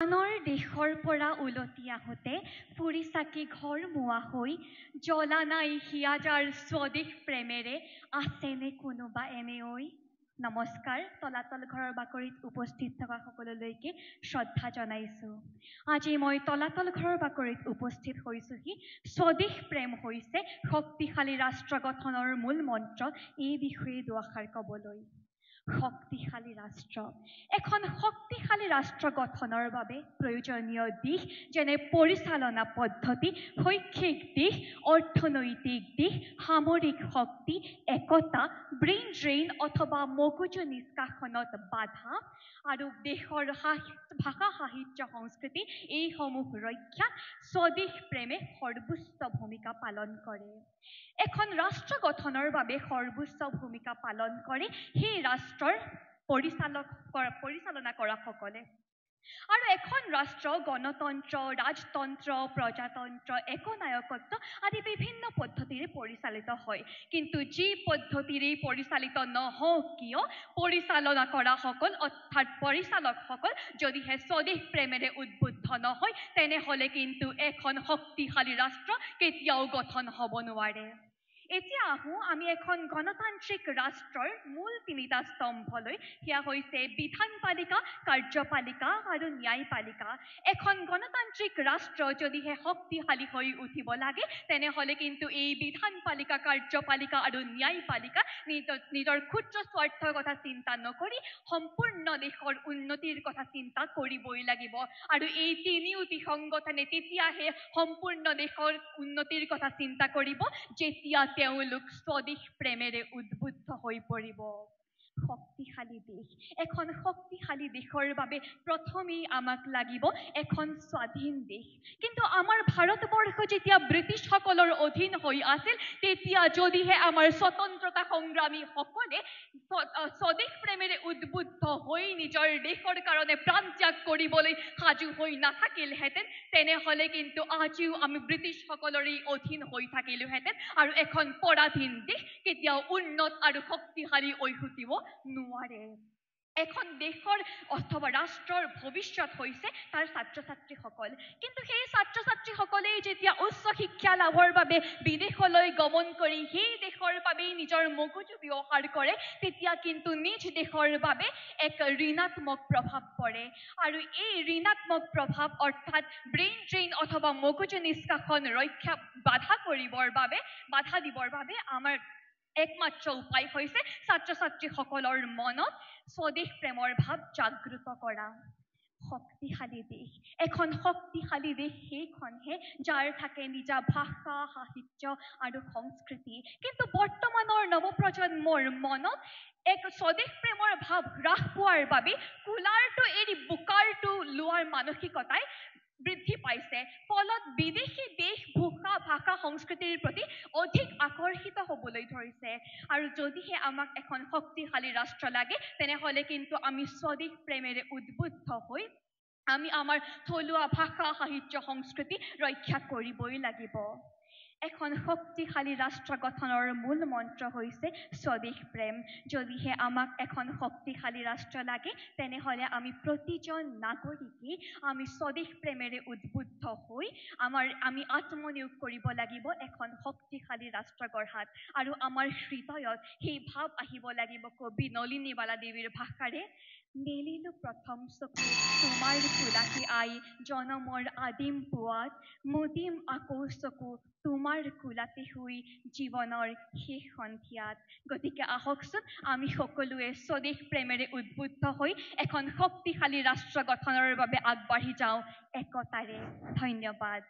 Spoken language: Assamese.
আনৰ দেশৰ পৰা উলটি আহোঁতে ফুৰি চাকি ঘৰ মোৱা হৈ জ্বলা নাই হিয়াজাৰ স্বদেশ প্ৰেমেৰে আছেনে কোনোবা এনেকৈ। নমস্কাৰ, তলাতল ঘৰৰ বাকৰিত উপস্থিত থকা সকলোলৈকে শ্ৰদ্ধা জনাইছোঁ। আজি মই তলাতল ঘৰৰ বাকৰিত উপস্থিত হৈছোহি স্বদেশ প্ৰেম হৈছে শক্তিশালী ৰাষ্ট্ৰ গঠনৰ মূল মন্ত্ৰ, এই বিষয়ে দুআষাৰ ক'বলৈ। শক্তিশালী ৰাষ্ট্ৰ, এখন শক্তিশালী ৰাষ্ট্ৰ গঠনৰ বাবে প্ৰয়োজনীয় দিশ যেনে পৰিচালনা পদ্ধতি, শৈক্ষিক দিশ, অৰ্থনৈতিক দিশ, সামৰিক শক্তি, একতা, ব্ৰেইন ড্ৰেইন অথবা মগজু নিষ্কাশনত বাধা আৰু দেশৰ ভাষা সাহিত্য সংস্কৃতি এইসমূহ ৰক্ষাত স্বদেশ প্ৰেমে সৰ্বোচ্চ ভূমিকা পালন কৰে। এখন ৰাষ্ট্ৰ গঠনৰ বাবে সৰ্বোচ্চ ভূমিকা পালন কৰে সেই ৰাষ্ট্ৰৰ পৰিচালনা কৰা সকলে। আৰু এখন ৰাষ্ট্ৰ গণতন্ত্ৰ, ৰাজতন্ত্ৰ, প্ৰজাতন্ত্ৰ, একনায়কত্ব আদি বিভিন্ন পদ্ধতিৰে পৰিচালিত হয়। কিন্তু যি পদ্ধতিৰে পৰিচালিত নহওক কিয়, পৰিচালনা কৰা সকল অৰ্থাৎ পৰিচালকসকল যদিহে স্বদেশ প্ৰেমেৰে উদ্বুদ্ধ নহয়, তেনেহ'লে কিন্তু এখন শক্তিশালী ৰাষ্ট্ৰ কেতিয়াও গঠন হ'ব নোৱাৰে। এতিয়া আহোঁ আমি এখন গণতান্ত্ৰিক ৰাষ্ট্ৰৰ মূল তিনিটা স্তম্ভলৈ, সেয়া হৈছে বিধানপালিকা, কাৰ্যপালিকা আৰু ন্যায়পালিকা। এখন গণতান্ত্ৰিক ৰাষ্ট্ৰ যদিহে শক্তিশালী হৈ উঠিব লাগে, তেনেহ'লে কিন্তু এই বিধানপালিকা, কাৰ্যপালিকা আৰু ন্যায়পালিকা নিজৰ ক্ষুদ্ৰ স্বাৰ্থৰ কথা চিন্তা নকৰি সম্পূৰ্ণ দেশৰ উন্নতিৰ কথা চিন্তা কৰিবই লাগিব। আৰু এই তিনিওটি সংগঠনে তেতিয়াহে সম্পূৰ্ণ দেশৰ উন্নতিৰ কথা চিন্তা কৰিব যেতিয়া তেওঁলোক স্বদেশ প্ৰেমেৰে উদ্বুদ্ধ হৈ পৰিব। শক্তিশালী দেশ, এখন শক্তিশালী দেশৰ বাবে প্ৰথমেই আমাক লাগিব এখন স্বাধীন দেশ। কিন্তু আমাৰ ভাৰতবৰ্ষ যেতিয়া ব্ৰিটিছসকলৰ অধীন হৈ আছিল, তেতিয়া যদিহে আমাৰ স্বতন্ত্ৰতা সংগ্ৰামীসকলে স্বদেশ প্ৰেমেৰে উদ্বুদ্ধ হৈ নিজৰ দেশৰ কাৰণে প্ৰাণ ত্যাগ কৰিবলৈ সাজু হৈ নাথাকিলহেঁতেন, তেনেহ'লে কিন্তু আজিও আমি ব্ৰিটিছসকলৰে অধীন হৈ থাকিলোহেঁতেন আৰু এখন পৰাধীন দেশ কেতিয়াও উন্নত আৰু শক্তিশালী হৈ উঠিব নোৱাৰে। এখন দেশৰ অথবা ৰাষ্ট্ৰৰ ভৱিষ্যত হৈছে তাৰ ছাত্ৰ ছাত্ৰীসকল। কিন্তু সেই ছাত্ৰ ছাত্ৰীসকলেই যেতিয়া উচ্চ শিক্ষা লাভৰ বাবে বিদেশলৈ গমন কৰি সেই দেশৰ বাবেই নিজৰ মগজু ব্যৱহাৰ কৰে, তেতিয়া কিন্তু নিজ দেশৰ বাবে এক ঋণাত্মক প্ৰভাৱ পৰে। আৰু এই ঋণাত্মক প্ৰভাৱ অৰ্থাৎ ব্ৰেইন ড্ৰেইন অথবা মগজু নিষ্কাশন ৰক্ষা বাধা দিবৰ বাবে আমাৰ একমাত্ৰ উপায় হৈছে ছাত্ৰ ছাত্ৰীসকলৰ মনত স্বদেশ প্ৰেমৰ ভাৱ জাগ্ৰত কৰা। শক্তিশালী দেশ, এখন শক্তিশালী দেশ সেইখনহে যাৰ থাকে নিজা ভাষা, সাহিত্য আৰু সংস্কৃতি। কিন্তু বৰ্তমানৰ নৱপ্ৰজন্মৰ মনত এক স্বদেশ প্ৰেমৰ ভাৱ হ্ৰাস পোৱাৰ বাবে কুলাৰটো এৰি বুকাৰটো লোৱাৰ মানসিকতাই বৃদ্ধি পাইছে। ফলত বিদেশী দেশ, ভাষা, সংস্কৃতিৰ প্ৰতি অধিক আকৰ্ষিত হ'বলৈ ধৰিছে। আৰু যদিহে আমাক এখন শক্তিশালী ৰাষ্ট্ৰ লাগে, তেনেহ'লে কিন্তু আমি স্বদেশ প্ৰেমেৰে উদ্বুদ্ধ হৈ আমি আমাৰ থলুৱা ভাষা, সাহিত্য, সংস্কৃতি ৰক্ষা কৰিবই লাগিব। এখন শক্তিশালী ৰাষ্ট্ৰ গঠনৰ মূল মন্ত্ৰ হৈছে স্বদেশ প্ৰেম। যদিহে আমাক এখন শক্তিশালী ৰাষ্ট্ৰ লাগে, তেনেহ'লে আমি প্ৰতিজন নাগৰিকেই আমি স্বদেশ প্ৰেমেৰে উদ্বুদ্ধ হৈ আমি আত্মনিয়োগ কৰিব লাগিব এখন শক্তিশালী ৰাষ্ট্ৰ গঢ়াত। আৰু আমাৰ হৃদয়ত সেই ভাৱ আহিব লাগিব কবি নলিনীবালা দেৱীৰ ভাষাৰে, মেলিলো প্ৰথম চকু তোমাৰ কোলাতে আই, জনমৰ আদিম পুৱাত মুদিম আকৌ চকু তোমাৰ কোলাতে শুই জীৱনৰ শেষ সন্ধিয়াত। গতিকে আহকচোন আমি সকলোৱে স্বদেশ প্ৰেমেৰে উদ্বুদ্ধ হৈ এখন শক্তিশালী ৰাষ্ট্ৰ গঠনৰ বাবে আগবাঢ়ি যাওঁ একতাৰে। ধন্যবাদ।